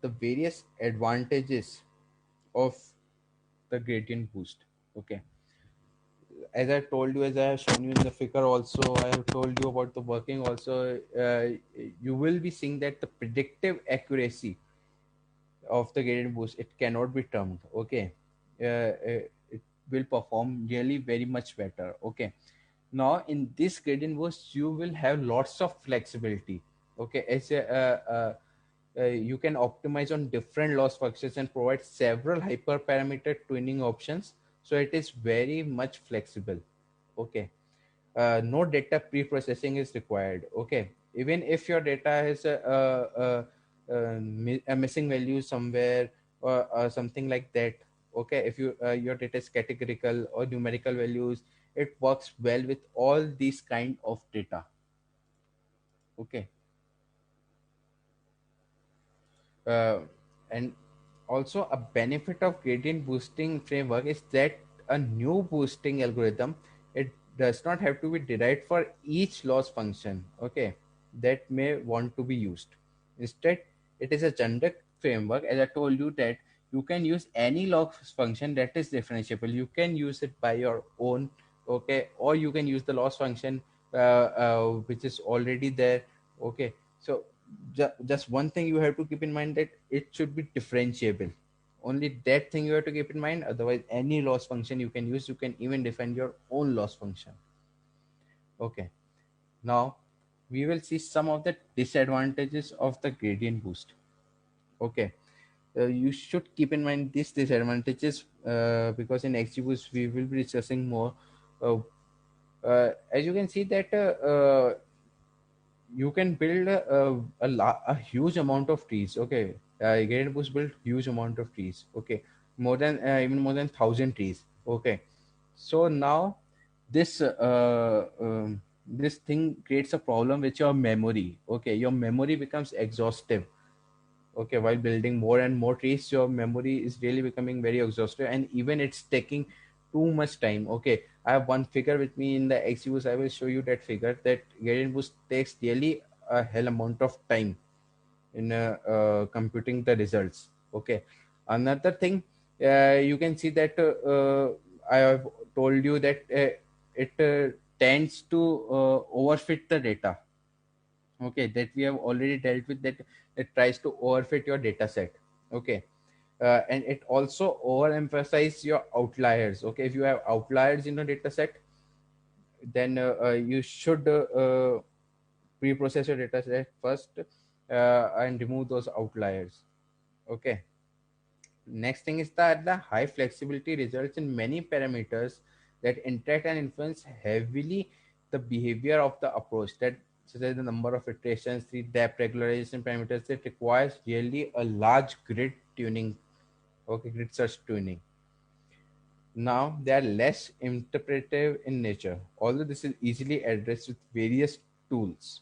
the various advantages of the gradient boost. Okay, as I told you, as I have shown you in the figure also, I have told you about the working also. You will be seeing that the predictive accuracy of the gradient boost, it cannot be termed. Okay, it will perform really very much better. Okay, now in this gradient boost you will have lots of flexibility. Okay, you can optimize on different loss functions and provide several hyperparameter tuning options, so it is very much flexible. Okay, no data pre-processing is required. Okay, even if your data has a missing value somewhere, or something like that. Okay, if your data is categorical or numerical values, it works well with all these kind of data. Okay, uh, and also a benefit of gradient boosting framework is that a new boosting algorithm, it does not have to be derived for each loss function. Okay, that may want to be used. Instead, it is a generic framework. As I told you, that you can use any loss function that is differentiable. You can use it by your own. Okay, or you can use the loss function which is already there. Okay, so just one thing you have to keep in mind, that it should be differentiable. Only that thing you have to keep in mind. Otherwise, any loss function you can use. You can even define your own loss function. Okay, now we will see some of the disadvantages of the gradient boost. Okay, you should keep in mind these disadvantages, because in XGBoost we will be discussing more. uh, as you can see that you can build a huge amount of trees. Okay, Gradient Boost build huge amount of trees. Okay, more than even more than 1,000 trees. Okay, so now this thing creates a problem with your memory. Okay, your memory becomes exhaustive. Okay, while building more and more trees, your memory is really becoming very exhaustive, and even it's taking too much time. Okay, I have one figure with me in the XUs. I will show you that figure, that gradient boost takes really a hell amount of time in computing the results. Okay, another thing, you can see that I have told you that it tends to overfit the data. Okay, that we have already dealt with, that it tries to overfit your data set. Okay, and it also overemphasize your outliers. Okay, if you have outliers in your data set, then you should pre-process your data set first, and remove those outliers. Okay, next thing is that the high flexibility results in many parameters that interact and influence heavily the behavior of the approach, that such as the number of iterations, the depth regularization parameters. That requires really a large grid tuning. Okay, grid search tuning. Now they are less interpretive in nature, although this is easily addressed with various tools.